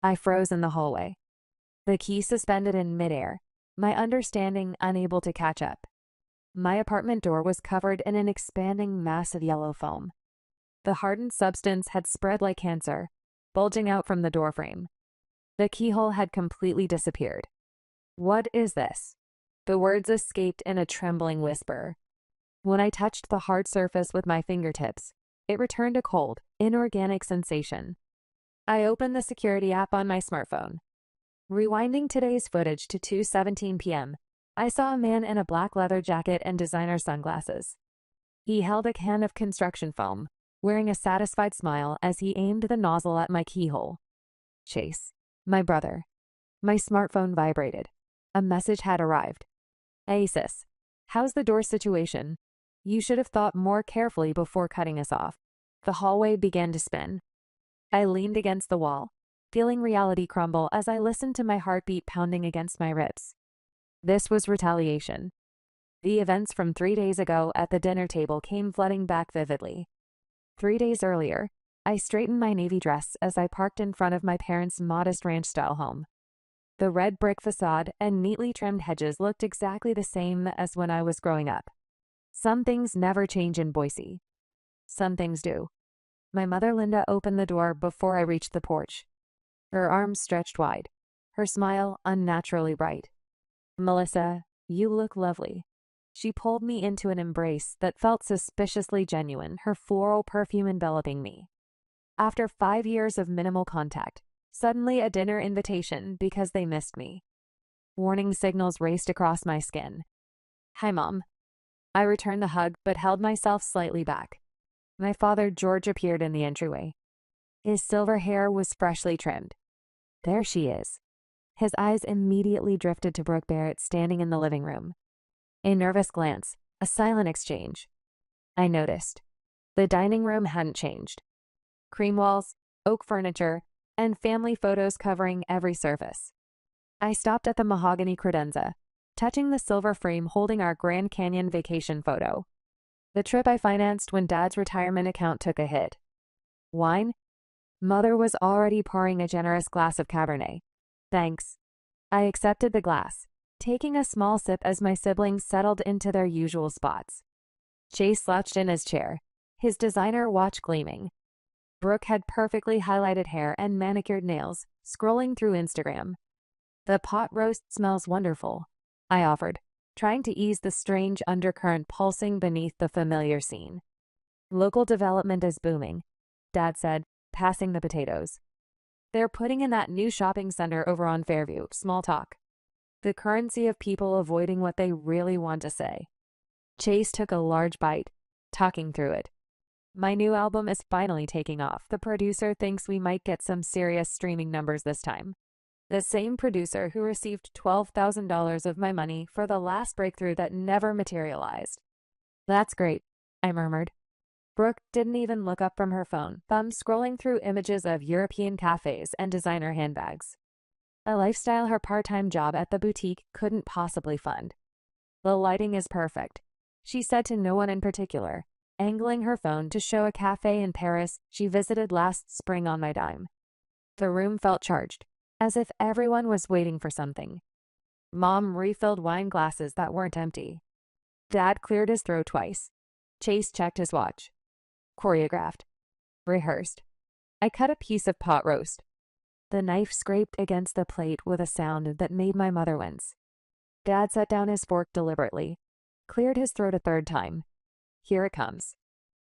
I froze in the hallway, the key suspended in midair, my understanding unable to catch up. My apartment door was covered in an expanding mass of yellow foam. The hardened substance had spread like cancer, bulging out from the doorframe. The keyhole had completely disappeared. "What is this?" The words escaped in a trembling whisper. When I touched the hard surface with my fingertips, it returned a cold, inorganic sensation. I opened the security app on my smartphone. Rewinding today's footage to 2:17 p.m., I saw a man in a black leather jacket and designer sunglasses. He held a can of construction foam, wearing a satisfied smile as he aimed the nozzle at my keyhole. Chase. My brother. My smartphone vibrated. A message had arrived. "Hey sis, how's the door situation? You should have thought more carefully before cutting us off." The hallway began to spin. I leaned against the wall, feeling reality crumble as I listened to my heartbeat pounding against my ribs. This was retaliation. The events from 3 days ago at the dinner table came flooding back vividly. 3 days earlier, I straightened my navy dress as I parked in front of my parents' modest ranch-style home. The red brick facade and neatly trimmed hedges looked exactly the same as when I was growing up. Some things never change in Boise. Some things do. My mother Linda opened the door before I reached the porch. Her arms stretched wide, her smile unnaturally bright. "Melissa, you look lovely." She pulled me into an embrace that felt suspiciously genuine, her floral perfume enveloping me. After 5 years of minimal contact, suddenly a dinner invitation because they missed me. Warning signals raced across my skin. "Hi, Mom." I returned the hug but held myself slightly back. My father George appeared in the entryway. His silver hair was freshly trimmed. "There she is." His eyes immediately drifted to Brooke Barrett standing in the living room. A nervous glance, a silent exchange. I noticed. The dining room hadn't changed. Cream walls, oak furniture, and family photos covering every surface. I stopped at the mahogany credenza, touching the silver frame holding our Grand Canyon vacation photo. The trip I financed when Dad's retirement account took a hit. Wine? Mother was already pouring a generous glass of Cabernet. "Thanks." I accepted the glass, taking a small sip as my siblings settled into their usual spots. Chase slouched in his chair, his designer watch gleaming. Brooke had perfectly highlighted hair and manicured nails, scrolling through Instagram. "The pot roast smells wonderful," I offered, trying to ease the strange undercurrent pulsing beneath the familiar scene. "Local development is booming," Dad said, passing the potatoes. "They're putting in that new shopping center over on Fairview." Small talk. The currency of people avoiding what they really want to say. Chase took a large bite, talking through it. "My new album is finally taking off. The producer thinks we might get some serious streaming numbers this time." The same producer who received $12,000 of my money for the last breakthrough that never materialized. "That's great," I murmured. Brooke didn't even look up from her phone, thumb scrolling through images of European cafes and designer handbags. A lifestyle her part-time job at the boutique couldn't possibly fund. "The lighting is perfect," she said to no one in particular, angling her phone to show a cafe in Paris she visited last spring on my dime. The room felt charged, as if everyone was waiting for something. Mom refilled wine glasses that weren't empty. Dad cleared his throat twice. Chase checked his watch. Choreographed. Rehearsed. I cut a piece of pot roast. The knife scraped against the plate with a sound that made my mother wince. Dad set down his fork deliberately, cleared his throat a third time. "Here it comes.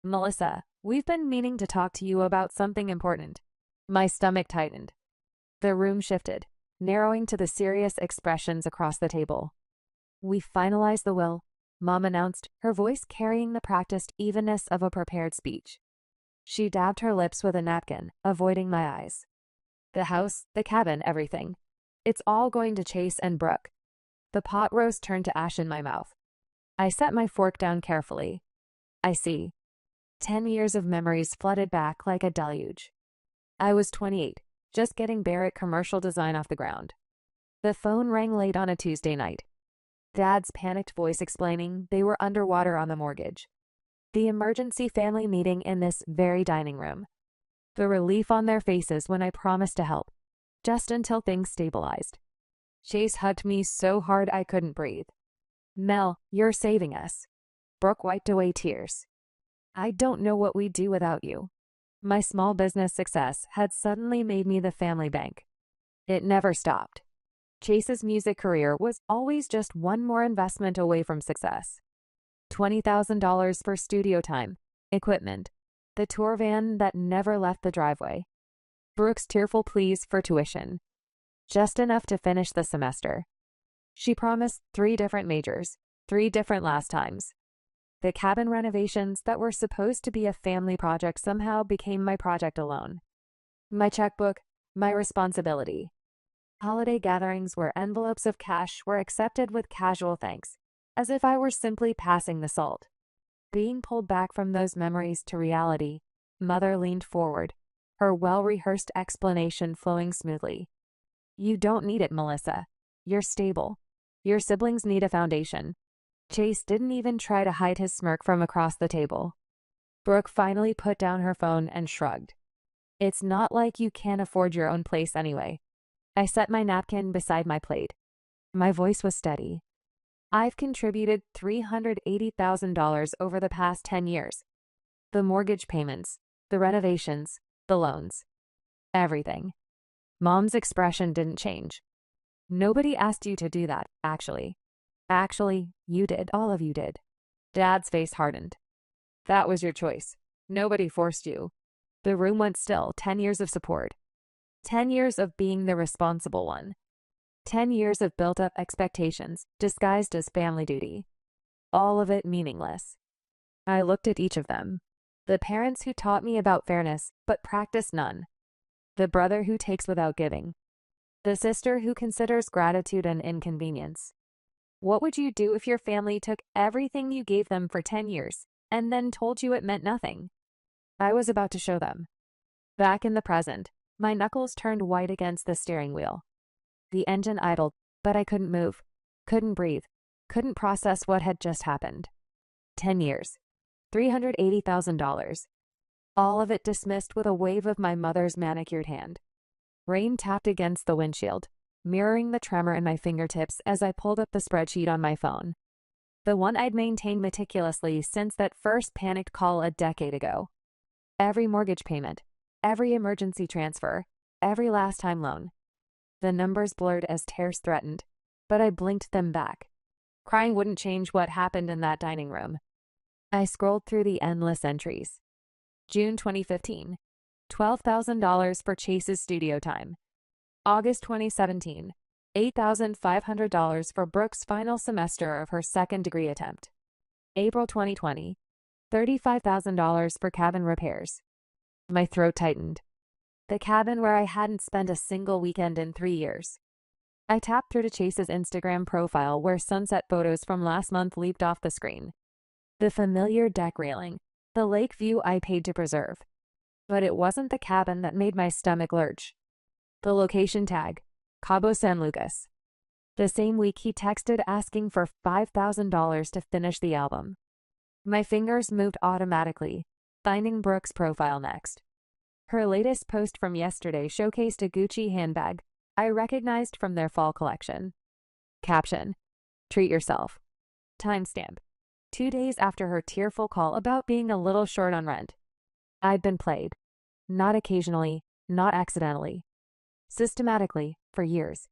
Melissa, we've been meaning to talk to you about something important." My stomach tightened. The room shifted, narrowing to the serious expressions across the table. "We finalized the will," Mom announced, her voice carrying the practiced evenness of a prepared speech. She dabbed her lips with a napkin, avoiding my eyes. "The house, the cabin, everything. It's all going to Chase and Brooke." The pot roast turned to ash in my mouth. I set my fork down carefully. "I see." 10 years of memories flooded back like a deluge. I was 28, just getting Barrett commercial design off the ground. The phone rang late on a Tuesday night. Dad's panicked voice explaining they were underwater on the mortgage. The emergency family meeting in this very dining room. The relief on their faces when I promised to help. just until things stabilized. Chase hugged me so hard I couldn't breathe. "Mel, you're saving us." Brooke wiped away tears. "I don't know what we'd do without you." My small business success had suddenly made me the family bank. It never stopped. Chase's music career was always just one more investment away from success. $20,000 for studio time, equipment, the tour van that never left the driveway, Brooke's tearful pleas for tuition. Just enough to finish the semester. She promised 3 different majors, 3 different last times. The cabin renovations that were supposed to be a family project somehow became my project alone. My checkbook, my responsibility. Holiday gatherings where envelopes of cash were accepted with casual thanks, as if I were simply passing the salt. Being pulled back from those memories to reality, Mother leaned forward, her well-rehearsed explanation flowing smoothly. "You don't need it, Melissa. You're stable. Your siblings need a foundation." Chase didn't even try to hide his smirk from across the table. Brooke finally put down her phone and shrugged. "It's not like you can't afford your own place anyway." I set my napkin beside my plate. My voice was steady. "I've contributed $380,000 over the past 10 years. The mortgage payments, the renovations, the loans. Everything." Mom's expression didn't change. "Nobody asked you to do that, actually." "Actually, you did. All of you did." Dad's face hardened. "That was your choice. Nobody forced you." The room went still. 10 years of support. 10 years of being the responsible one. 10 years of built-up expectations, disguised as family duty. All of it meaningless. I looked at each of them. The parents who taught me about fairness, but practiced none. The brother who takes without giving. The sister who considers gratitude an inconvenience. What would you do if your family took everything you gave them for 10 years, and then told you it meant nothing? I was about to show them. Back in the present, my knuckles turned white against the steering wheel. The engine idled, but I couldn't move, couldn't breathe, couldn't process what had just happened. 10 years. $380,000. All of it dismissed with a wave of my mother's manicured hand. Rain tapped against the windshield, mirroring the tremor in my fingertips as I pulled up the spreadsheet on my phone. The one I'd maintained meticulously since that first panicked call a decade ago. Every mortgage payment, every emergency transfer, every last-time loan. The numbers blurred as tears threatened, but I blinked them back. Crying wouldn't change what happened in that dining room. I scrolled through the endless entries. June 2015, $12,000 for Chase's studio time. August 2017, $8,500 for Brooke's final semester of her second degree attempt. April 2020, $35,000 for cabin repairs. My throat tightened. The cabin where I hadn't spent a single weekend in 3 years. I tapped through to Chase's Instagram profile where sunset photos from last month leaped off the screen. The familiar deck railing, the lake view I paid to preserve. But it wasn't the cabin that made my stomach lurch. The location tag, Cabo San Lucas. The same week he texted asking for $5,000 to finish the album. My fingers moved automatically, finding Brooke's profile next. Her latest post from yesterday showcased a Gucci handbag I recognized from their fall collection. Caption: "Treat yourself." Timestamp: 2 days after her tearful call about being a little short on rent. I'd been played. Not occasionally, not accidentally. Systematically, for years.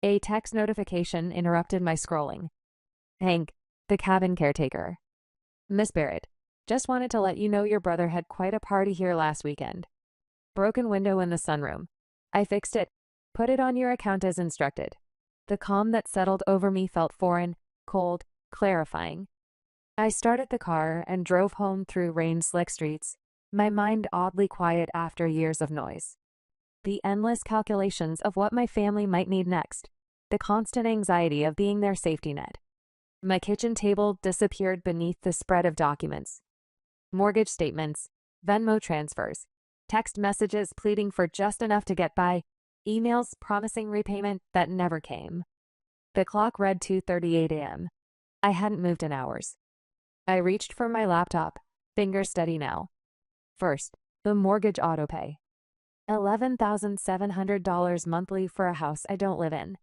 A text notification interrupted my scrolling. Hank, the cabin caretaker. "Miss Barrett, just wanted to let you know your brother had quite a party here last weekend. Broken window in the sunroom. I fixed it. Put it on your account as instructed." The calm that settled over me felt foreign, cold, clarifying. I started the car and drove home through rain-slick streets, my mind oddly quiet after years of noise. The endless calculations of what my family might need next, the constant anxiety of being their safety net. My kitchen table disappeared beneath the spread of documents. Mortgage statements, Venmo transfers, text messages pleading for just enough to get by, emails promising repayment that never came. The clock read 2:38 a.m. I hadn't moved in hours. I reached for my laptop, fingers steady now. First, the mortgage autopay. $11,700 monthly for a house I don't live in.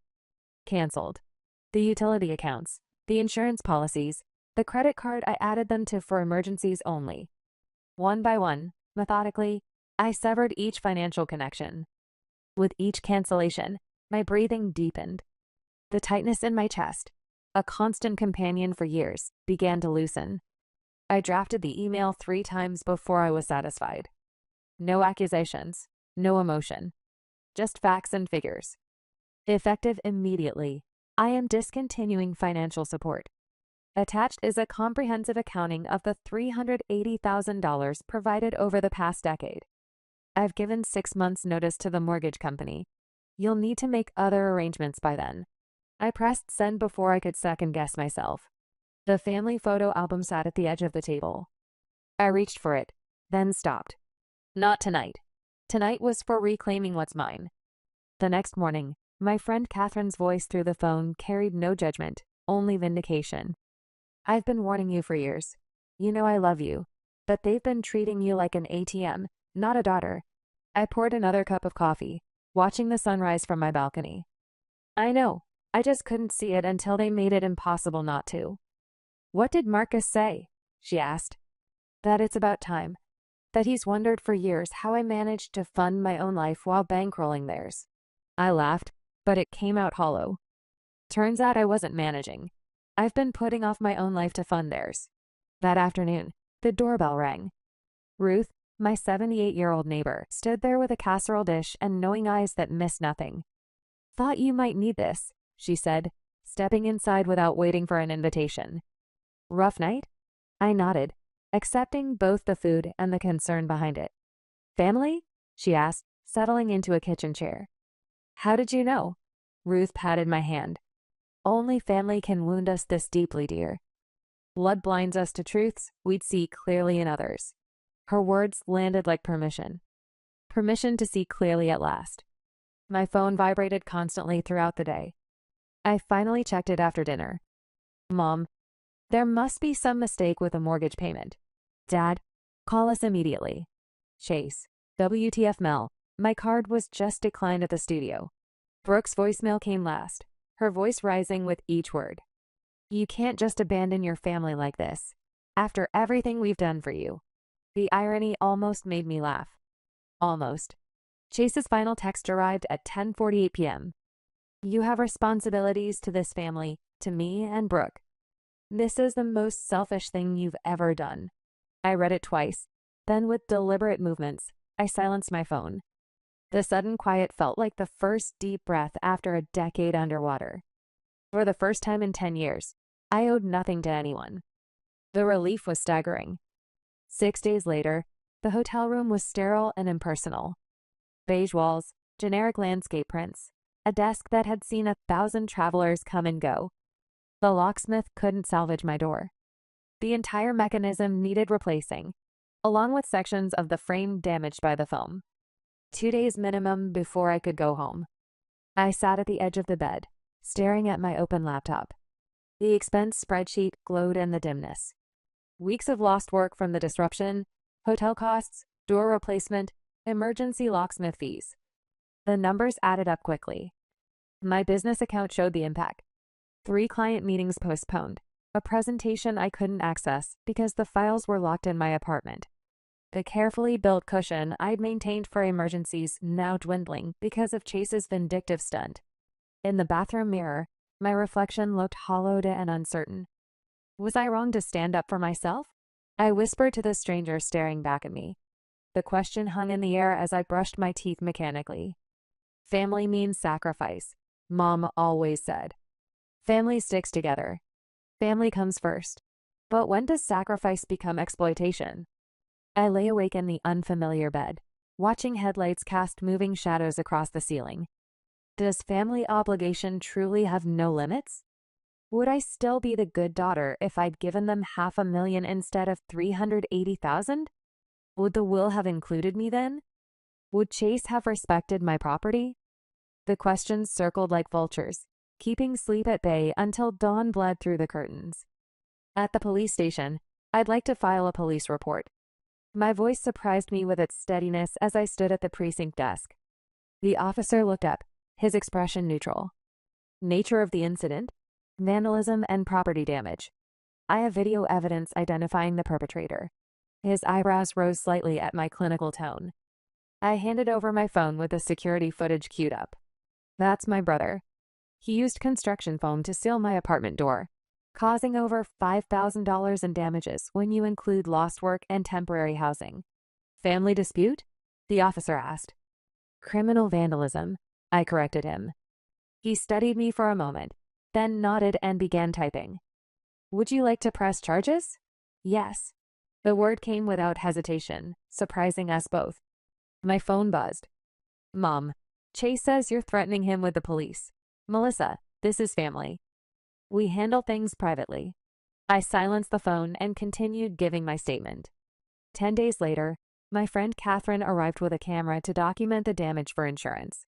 Canceled. The utility accounts, the insurance policies, the credit card, I added them to for emergencies only. One by one, methodically, I severed each financial connection. With each cancellation, my breathing deepened. The tightness in my chest, a constant companion for years, began to loosen. I drafted the email 3 times before I was satisfied. No accusations, no emotion, just facts and figures. Effective immediately. I am discontinuing financial support. Attached is a comprehensive accounting of the $380,000 provided over the past decade. I've given 6 months' notice to the mortgage company. You'll need to make other arrangements by then. I pressed send before I could second-guess myself. The family photo album sat at the edge of the table. I reached for it, then stopped. Not tonight. Tonight was for reclaiming what's mine. The next morning, my friend Catherine's voice through the phone carried no judgment, only vindication. I've been warning you for years. You know I love you, but they've been treating you like an ATM, not a daughter. I poured another cup of coffee, watching the sunrise from my balcony. I know, I just couldn't see it until they made it impossible not to. What did Marcus say? She asked. That it's about time. That he's wondered for years how I managed to fund my own life while bankrolling theirs. I laughed, but it came out hollow. Turns out I wasn't managing. I've been putting off my own life to fund theirs. That afternoon, the doorbell rang. Ruth, my 78-year-old neighbor, stood there with a casserole dish and knowing eyes that missed nothing. Thought you might need this, she said, stepping inside without waiting for an invitation. Rough night? I nodded, accepting both the food and the concern behind it. Family? She asked, settling into a kitchen chair. How did you know? Ruth patted my hand. Only family can wound us this deeply, dear. Blood blinds us to truths we'd see clearly in others. Her words landed like permission. Permission to see clearly at last. My phone vibrated constantly throughout the day. I finally checked it after dinner. Mom, there must be some mistake with a mortgage payment. Dad, call us immediately. Chase, WTF Mel, my card was just declined at the studio. Brooke's voicemail came last, her voice rising with each word. You can't just abandon your family like this, after everything we've done for you. The irony almost made me laugh. Almost. Chase's final text arrived at 10:48 p.m. You have responsibilities to this family, to me and Brooke. This is the most selfish thing you've ever done. I read it twice. Then with deliberate movements, I silenced my phone. The sudden quiet felt like the first deep breath after a decade underwater. For the first time in 10 years, I owed nothing to anyone. The relief was staggering. 6 days later, the hotel room was sterile and impersonal. Beige walls, generic landscape prints, a desk that had seen 1,000 travelers come and go. The locksmith couldn't salvage my door. The entire mechanism needed replacing, along with sections of the frame damaged by the foam. 2 days minimum before I could go home. I sat at the edge of the bed, staring at my open laptop. The expense spreadsheet glowed in the dimness. Weeks of lost work from the disruption, hotel costs, door replacement, emergency locksmith fees. The numbers added up quickly. My business account showed the impact. 3 client meetings postponed, a presentation I couldn't access because the files were locked in my apartment. The carefully built cushion I'd maintained for emergencies now dwindling because of Chase's vindictive stunt. In the bathroom mirror, my reflection looked hollowed and uncertain. Was I wrong to stand up for myself? I whispered to the stranger staring back at me. The question hung in the air as I brushed my teeth mechanically. Family means sacrifice, Mom always said. Family sticks together. Family comes first. But when does sacrifice become exploitation? I lay awake in the unfamiliar bed, watching headlights cast moving shadows across the ceiling. Does family obligation truly have no limits? Would I still be the good daughter if I'd given them $500,000 instead of $380,000? Would the will have included me then? Would Chase have respected my property? The questions circled like vultures, keeping sleep at bay until dawn bled through the curtains. At the police station, I'd like to file a police report. My voice surprised me with its steadiness as I stood at the precinct desk. The officer looked up, his expression neutral. Nature of the incident: vandalism and property damage. I have video evidence identifying the perpetrator. His eyebrows rose slightly at my clinical tone. I handed over my phone with the security footage queued up. That's my brother. He used construction foam to seal my apartment door, causing over $5,000 in damages when you include lost work and temporary housing. Family dispute? The officer asked. Criminal vandalism, I corrected him. He studied me for a moment, then nodded and began typing. Would you like to press charges? Yes. The word came without hesitation, surprising us both. My phone buzzed. Mom, Chase says you're threatening him with the police. Melissa, this is family. We handle things privately. I silenced the phone and continued giving my statement. 10 days later, my friend Catherine arrived with a camera to document the damage for insurance.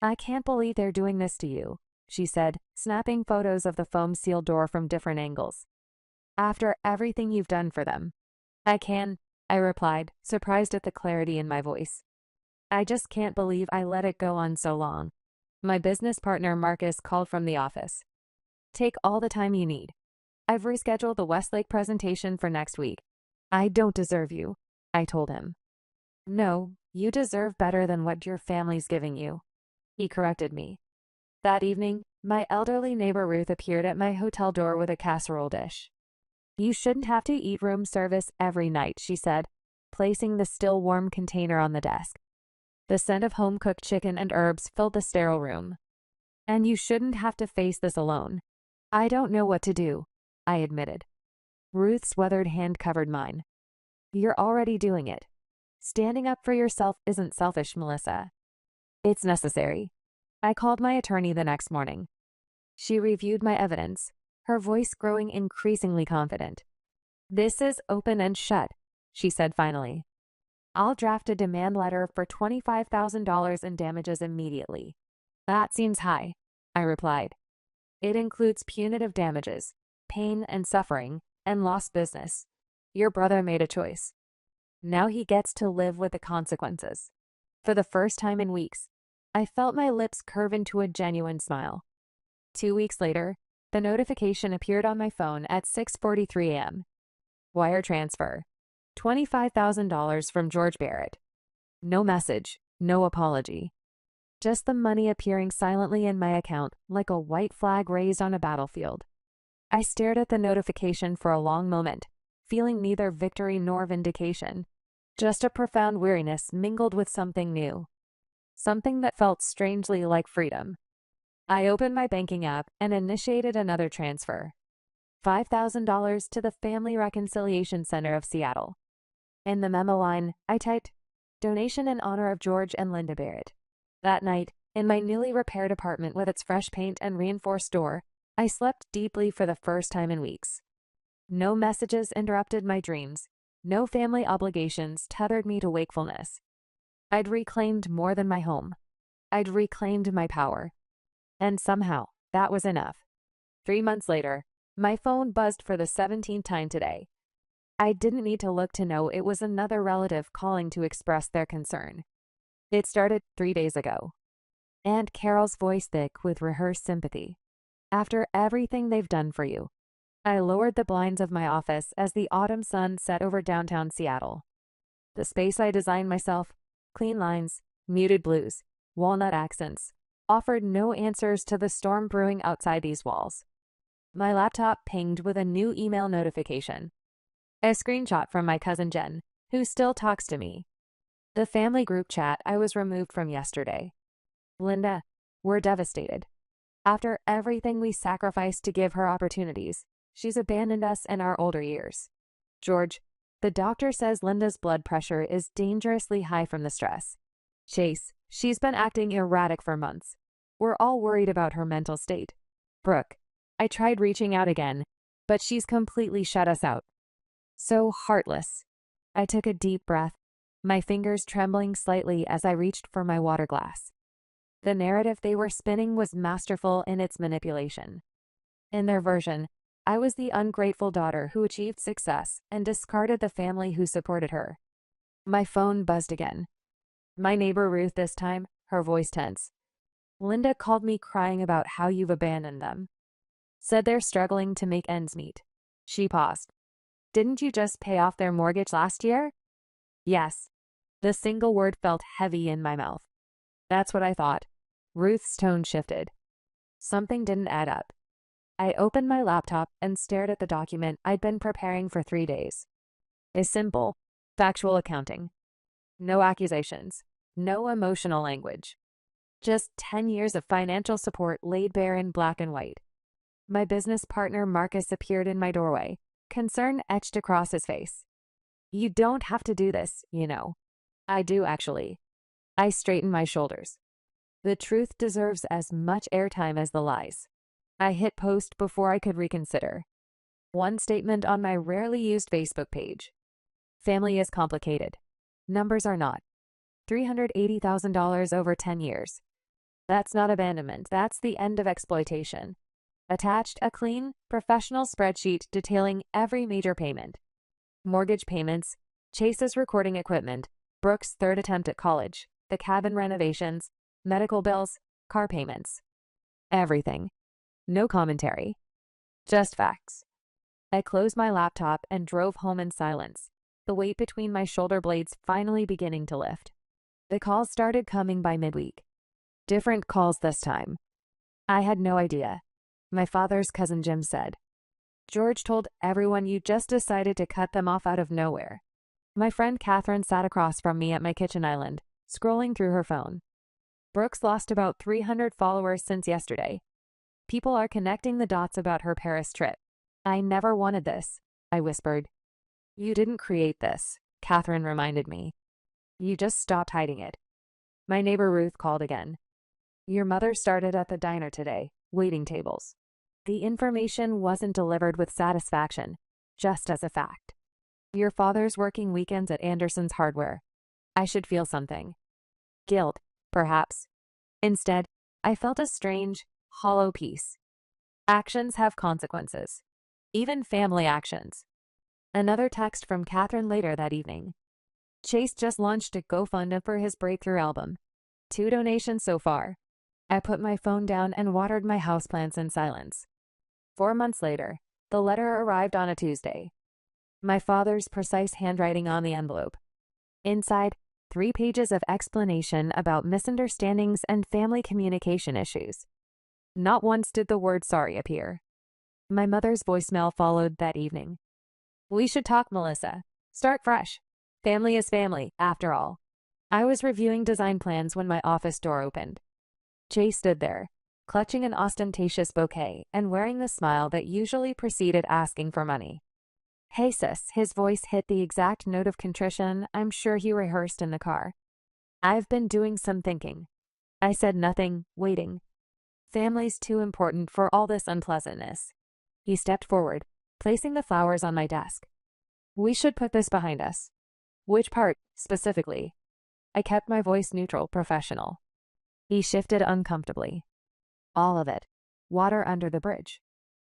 I can't believe they're doing this to you, she said, snapping photos of the foam-sealed door from different angles. After everything you've done for them. I replied, surprised at the clarity in my voice. I just can't believe I let it go on so long. My business partner Marcus called from the office. Take all the time you need. I've rescheduled the Westlake presentation for next week. I don't deserve you, I told him. No, you deserve better than what your family's giving you, he corrected me. That evening, my elderly neighbor Ruth appeared at my hotel door with a casserole dish. You shouldn't have to eat room service every night, she said, placing the still warm container on the desk. The scent of home-cooked chicken and herbs filled the sterile room. And you shouldn't have to face this alone. I don't know what to do, I admitted. Ruth's weathered hand covered mine. You're already doing it. Standing up for yourself isn't selfish, Melissa. It's necessary. I called my attorney the next morning. She reviewed my evidence, her voice growing increasingly confident. This is open and shut, she said finally. I'll draft a demand letter for $25,000 in damages immediately. That seems high, I replied. It includes punitive damages, pain and suffering, and lost business. Your brother made a choice. Now he gets to live with the consequences. For the first time in weeks, I felt my lips curve into a genuine smile. 2 weeks later, the notification appeared on my phone at 6:43 a.m. Wire transfer. $25,000 from George Barrett. No message, no apology. Just the money appearing silently in my account like a white flag raised on a battlefield. I stared at the notification for a long moment, feeling neither victory nor vindication. Just a profound weariness mingled with something new. Something that felt strangely like freedom. I opened my banking app and initiated another transfer. $5,000 to the Family Reconciliation Center of Seattle. In the memo line, I typed, donation in honor of George and Linda Barrett. That night, in my newly repaired apartment with its fresh paint and reinforced door, I slept deeply for the first time in weeks. No messages interrupted my dreams. No family obligations tethered me to wakefulness. I'd reclaimed more than my home. I'd reclaimed my power. And somehow, that was enough. 3 months later, my phone buzzed for the 17th time today. I didn't need to look to know it was another relative calling to express their concern. It started 3 days ago. Aunt Carol's voice thick with rehearsed sympathy. After everything they've done for you. I lowered the blinds of my office as the autumn sun set over downtown Seattle. The space I designed myself, clean lines, muted blues, walnut accents, offered no answers to the storm brewing outside these walls. My laptop pinged with a new email notification. A screenshot from my cousin Jen, who still talks to me. The family group chat I was removed from yesterday. Linda, we're devastated. After everything we sacrificed to give her opportunities, she's abandoned us in our older years. George, the doctor says Linda's blood pressure is dangerously high from the stress. Chase, she's been acting erratic for months. We're all worried about her mental state. Brooke, I tried reaching out again, but she's completely shut us out. So heartless. I took a deep breath, my fingers trembling slightly as I reached for my water glass. The narrative they were spinning was masterful in its manipulation. In their version, I was the ungrateful daughter who achieved success and discarded the family who supported her. My phone buzzed again. My neighbor Ruth this time, her voice tense. Linda called me crying about how you've abandoned them. Said they're struggling to make ends meet. She paused. Didn't you just pay off their mortgage last year? Yes. The single word felt heavy in my mouth. That's what I thought. Ruth's tone shifted. Something didn't add up. I opened my laptop and stared at the document I'd been preparing for 3 days. It's simple, factual accounting. No accusations. No emotional language. Just 10 years of financial support laid bare in black and white. My business partner Marcus appeared in my doorway, concern etched across his face. You don't have to do this, you know. I do, actually. I straightened my shoulders. The truth deserves as much airtime as the lies. I hit post before I could reconsider. One statement on my rarely used Facebook page. Family is complicated. Numbers are not. $380,000 over 10 years. That's not abandonment, that's the end of exploitation. Attached, a clean, professional spreadsheet detailing every major payment. Mortgage payments, Chase's recording equipment, Brooke's third attempt at college, the cabin renovations, medical bills, car payments. Everything. No commentary. Just facts. I closed my laptop and drove home in silence, the weight between my shoulder blades finally beginning to lift. The calls started coming by midweek. Different calls this time. I had no idea. My father's cousin Jim said, George told everyone you just decided to cut them off out of nowhere. My friend Catherine sat across from me at my kitchen island, scrolling through her phone. Brooks lost about 300 followers since yesterday. People are connecting the dots about her Paris trip. I never wanted this, I whispered. You didn't create this, Catherine reminded me. You just stopped hiding it. My neighbor Ruth called again. Your mother started at the diner today, waiting tables. The information wasn't delivered with satisfaction, just as a fact. Your father's working weekends at Anderson's Hardware. I should feel something. Guilt, perhaps. Instead, I felt a strange, hollow peace. Actions have consequences. Even family actions. Another text from Catherine later that evening. Chase just launched a GoFundMe for his breakthrough album. 2 donations so far. I put my phone down and watered my houseplants in silence. 4 months later, the letter arrived on a Tuesday. My father's precise handwriting on the envelope. Inside, 3 pages of explanation about misunderstandings and family communication issues. Not once did the word sorry appear. My mother's voicemail followed that evening. We should talk, Melissa. Start fresh. Family is family, after all. I was reviewing design plans when my office door opened. Chase stood there, clutching an ostentatious bouquet and wearing the smile that usually preceded asking for money. Hey sis, his voice hit the exact note of contrition I'm sure he rehearsed in the car. I've been doing some thinking. I said nothing, waiting. Family's too important for all this unpleasantness. He stepped forward, placing the flowers on my desk. We should put this behind us. Which part, specifically? I kept my voice neutral, professional. He shifted uncomfortably. All of it. Water under the bridge.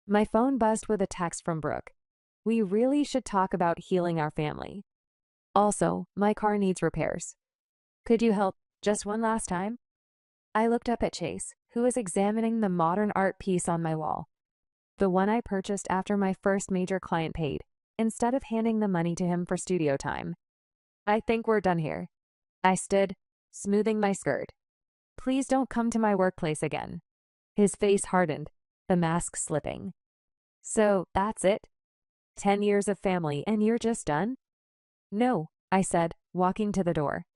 My phone buzzed with a text from Brooke. We really should talk about healing our family. Also, my car needs repairs. Could you help just one last time? I looked up at Chase, who was examining the modern art piece on my wall. The one I purchased after my first major client paid, instead of handing the money to him for studio time. I think we're done here. I stood, smoothing my skirt. Please don't come to my workplace again. His face hardened, the mask slipping. So, that's it? 10 years of family and you're just done? No, I said, walking to the door.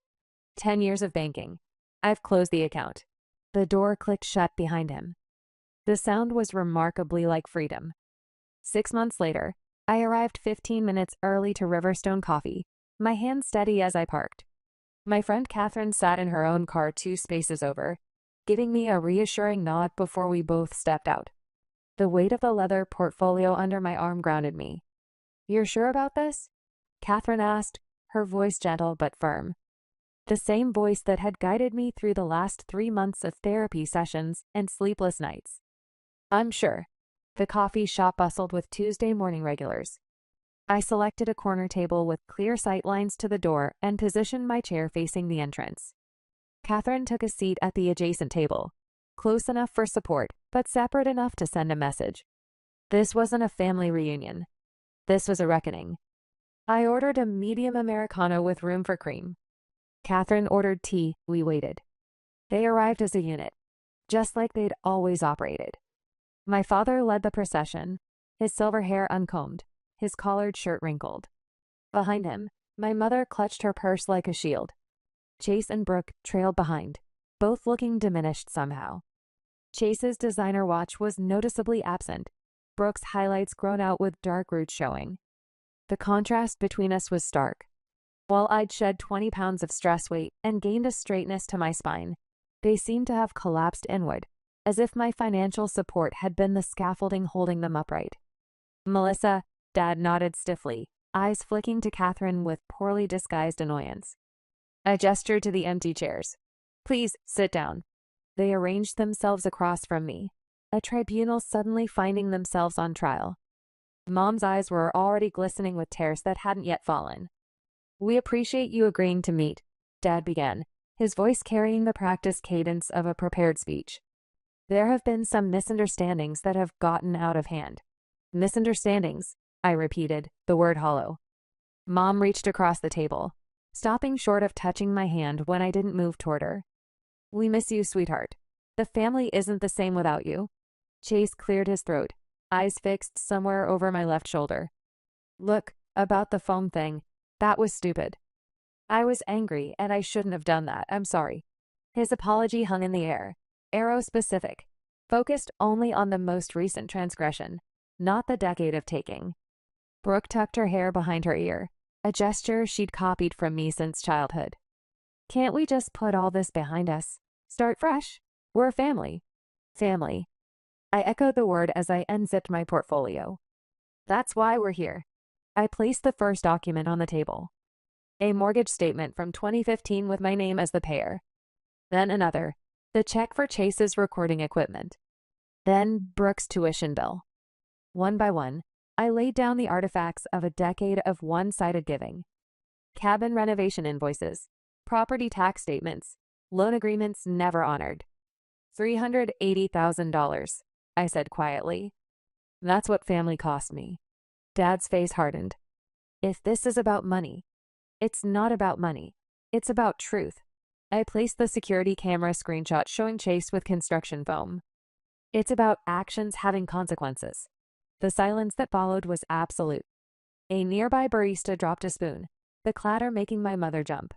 10 years of banking. I've closed the account. The door clicked shut behind him. The sound was remarkably like freedom. 6 months later, I arrived 15 minutes early to Riverstone Coffee, my hand steady as I parked. My friend Catherine sat in her own car 2 spaces over, giving me a reassuring nod before we both stepped out. The weight of the leather portfolio under my arm grounded me. You're sure about this? Catherine asked, her voice gentle but firm. The same voice that had guided me through the last 3 months of therapy sessions and sleepless nights. I'm sure. The coffee shop bustled with Tuesday morning regulars. I selected a corner table with clear sight lines to the door and positioned my chair facing the entrance. Catherine took a seat at the adjacent table, close enough for support, but separate enough to send a message. This wasn't a family reunion. This was a reckoning. I ordered a medium Americano with room for cream. Catherine ordered tea. We waited. They arrived as a unit, just like they'd always operated. My father led the procession, his silver hair uncombed, his collared shirt wrinkled. Behind him, my mother clutched her purse like a shield. Chase and Brooke trailed behind, both looking diminished somehow. Chase's designer watch was noticeably absent, Brooke's highlights grown out with dark roots showing. The contrast between us was stark. While I'd shed 20 pounds of stress weight and gained a straightness to my spine, they seemed to have collapsed inward, as if my financial support had been the scaffolding holding them upright. "Melissa," Dad nodded stiffly, eyes flicking to Catherine with poorly disguised annoyance. I gestured to the empty chairs. "Please, sit down." They arranged themselves across from me, a tribunal suddenly finding themselves on trial. Mom's eyes were already glistening with tears that hadn't yet fallen. "We appreciate you agreeing to meet," Dad began, his voice carrying the practiced cadence of a prepared speech. "There have been some misunderstandings that have gotten out of hand." "Misunderstandings," I repeated, the word hollow. Mom reached across the table, stopping short of touching my hand when I didn't move toward her. "We miss you, sweetheart. The family isn't the same without you." Chase cleared his throat, eyes fixed somewhere over my left shoulder. "Look, about the phone thing, that was stupid. I was angry and I shouldn't have done that. I'm sorry." His apology hung in the air, arrow-specific, focused only on the most recent transgression, not the decade of taking. Brooke tucked her hair behind her ear, a gesture she'd copied from me since childhood. "Can't we just put all this behind us? Start fresh? We're a family." "Family." I echoed the word as I unzipped my portfolio. "That's why we're here." I placed the first document on the table. A mortgage statement from 2015 with my name as the payer. Then another, the check for Chase's recording equipment. Then Brooke's tuition bill. One by one, I laid down the artifacts of a decade of one-sided giving. Cabin renovation invoices, property tax statements, loan agreements never honored. $380,000, I said quietly. "That's what family cost me." Dad's face hardened. "If this is about money, it's not about money. It's about truth." I placed the security camera screenshot showing Chase with construction foam. "It's about actions having consequences." The silence that followed was absolute. A nearby barista dropped a spoon, the clatter making my mother jump.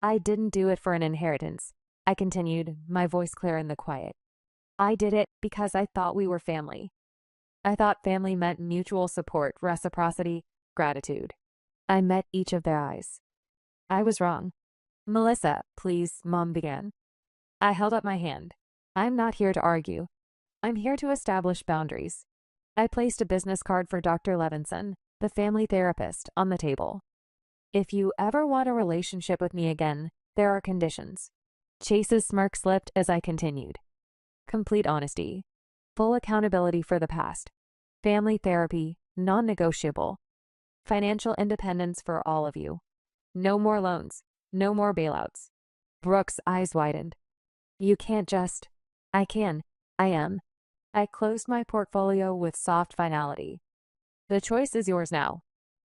"I didn't do it for an inheritance," I continued, my voice clear in the quiet. "I did it because I thought we were family. I thought family meant mutual support, reciprocity, gratitude." I met each of their eyes. I was wrong. "Melissa, please," Mom began. I held up my hand. "I'm not here to argue. I'm here to establish boundaries." I placed a business card for Dr. Levinson, the family therapist, on the table. "If you ever want a relationship with me again, there are conditions." Chase's smirk slipped as I continued. "Complete honesty. Full accountability for the past. Family therapy, non-negotiable. Financial independence for all of you. No more loans. No more bailouts." Brooke's eyes widened. "You can't just..." "I can. I am." I closed my portfolio with soft finality. "The choice is yours now."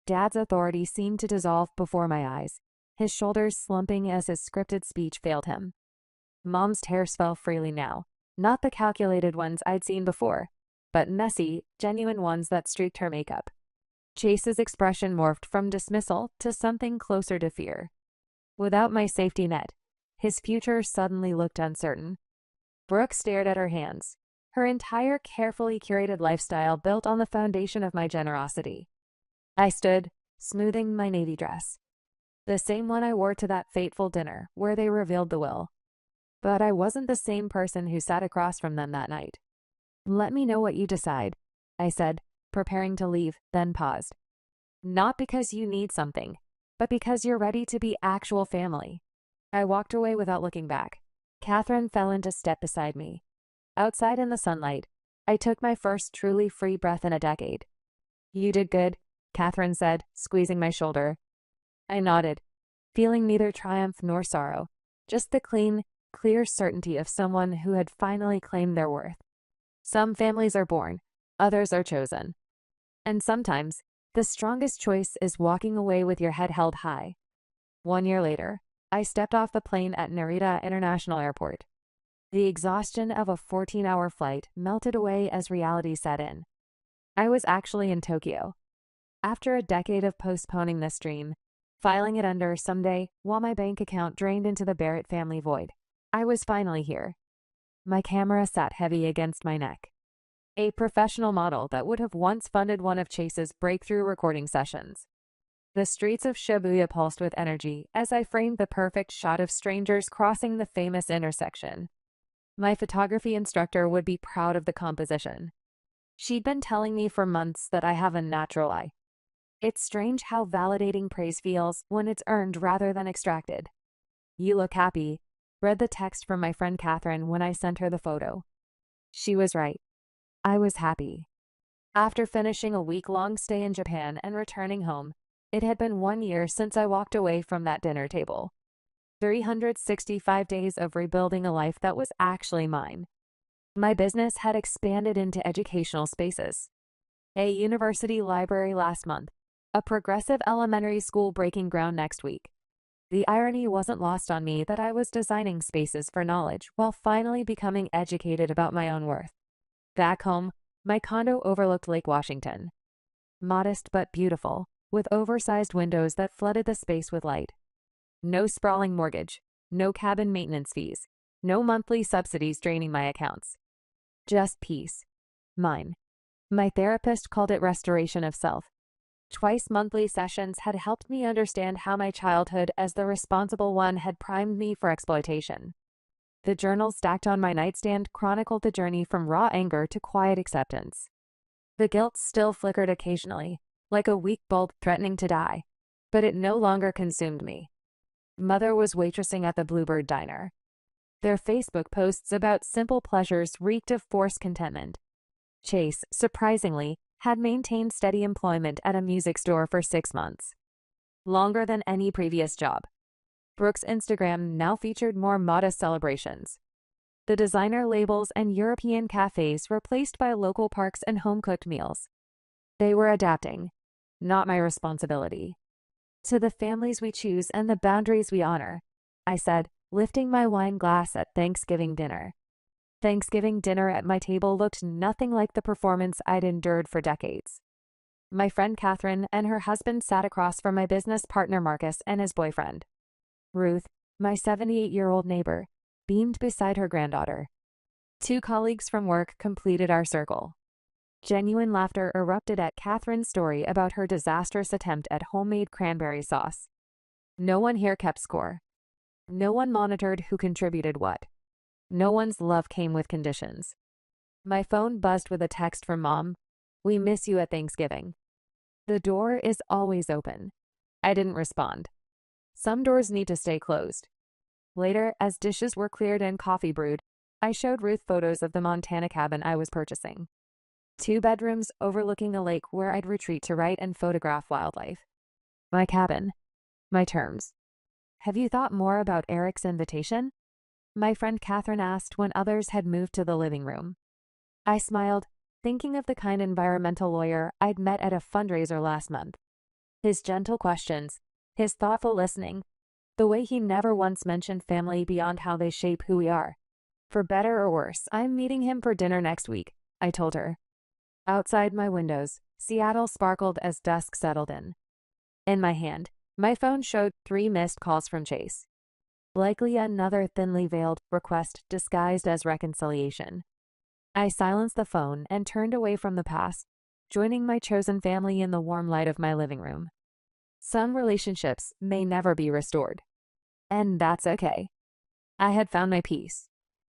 Dad's authority seemed to dissolve before my eyes, his shoulders slumping as his scripted speech failed him. Mom's tears fell freely now, not the calculated ones I'd seen before, but messy, genuine ones that streaked her makeup. Chase's expression morphed from dismissal to something closer to fear. Without my safety net, his future suddenly looked uncertain. Brooke stared at her hands, her entire carefully curated lifestyle built on the foundation of my generosity. I stood, smoothing my navy dress, the same one I wore to that fateful dinner where they revealed the will. But I wasn't the same person who sat across from them that night. "Let me know what you decide," I said, preparing to leave, then paused. "Not because you need something, but because you're ready to be actual family." I walked away without looking back. Catherine fell into step beside me. Outside in the sunlight, I took my first truly free breath in a decade. "You did good," Catherine said, squeezing my shoulder. I nodded, feeling neither triumph nor sorrow, just the clean, clear certainty of someone who had finally claimed their worth. Some families are born, others are chosen. And sometimes, the strongest choice is walking away with your head held high. 1 year later, I stepped off the plane at Narita International Airport. The exhaustion of a 14-hour flight melted away as reality set in. I was actually in Tokyo. After a decade of postponing this dream, filing it under someday while my bank account drained into the Barrett family void, I was finally here. My camera sat heavy against my neck. A professional model that would have once funded one of Chase's breakthrough recording sessions. The streets of Shibuya pulsed with energy as I framed the perfect shot of strangers crossing the famous intersection. My photography instructor would be proud of the composition. She'd been telling me for months that I have a natural eye. It's strange how validating praise feels when it's earned rather than extracted. "You look happy," read the text from my friend Catherine when I sent her the photo. She was right. I was happy. After finishing a week-long stay in Japan and returning home, it had been 1 year since I walked away from that dinner table. 365 days of rebuilding a life that was actually mine. My business had expanded into educational spaces. A university library last month, a progressive elementary school breaking ground next week. The irony wasn't lost on me that I was designing spaces for knowledge while finally becoming educated about my own worth. Back home, my condo overlooked Lake Washington. Modest but beautiful, with oversized windows that flooded the space with light. No sprawling mortgage, no cabin maintenance fees, no monthly subsidies draining my accounts. Just peace. Mine. My therapist called it restoration of self. Twice monthly sessions had helped me understand how my childhood as the responsible one had primed me for exploitation. The journal stacked on my nightstand chronicled the journey from raw anger to quiet acceptance. The guilt still flickered occasionally, like a weak bulb threatening to die, but it no longer consumed me. Mother was waitressing at the Bluebird Diner. Their Facebook posts about simple pleasures reeked of forced contentment. Chase, surprisingly, had maintained steady employment at a music store for 6 months. Longer than any previous job. Brooke's Instagram now featured more modest celebrations. The designer labels and European cafes replaced by local parks and home-cooked meals. They were adapting, not my responsibility. "To the families we choose and the boundaries we honor," I said, lifting my wine glass at Thanksgiving dinner. Thanksgiving dinner at my table looked nothing like the performance I'd endured for decades. My friend Catherine and her husband sat across from my business partner Marcus and his boyfriend. Ruth, my 78-year-old neighbor, beamed beside her granddaughter. 2 colleagues from work completed our circle. Genuine laughter erupted at Catherine's story about her disastrous attempt at homemade cranberry sauce. No one here kept score. No one monitored who contributed what. No one's love came with conditions. My phone buzzed with a text from Mom. "We miss you at Thanksgiving." The door is always open. I didn't respond. Some doors need to stay closed. Later, as dishes were cleared and coffee brewed, I showed Ruth photos of the Montana cabin I was purchasing. 2 bedrooms overlooking a lake where I'd retreat to write and photograph wildlife. My cabin. My terms. "Have you thought more about Eric's invitation?" my friend Catherine asked when others had moved to the living room. I smiled, thinking of the kind environmental lawyer I'd met at a fundraiser last month. His gentle questions, his thoughtful listening, the way he never once mentioned family beyond how they shape who we are. "For better or worse, I'm meeting him for dinner next week," I told her. Outside my windows, Seattle sparkled as dusk settled in. In my hand, my phone showed 3 missed calls from Chase. Likely another thinly veiled request disguised as reconciliation. I silenced the phone and turned away from the past, joining my chosen family in the warm light of my living room. Some relationships may never be restored. And that's okay. I had found my peace.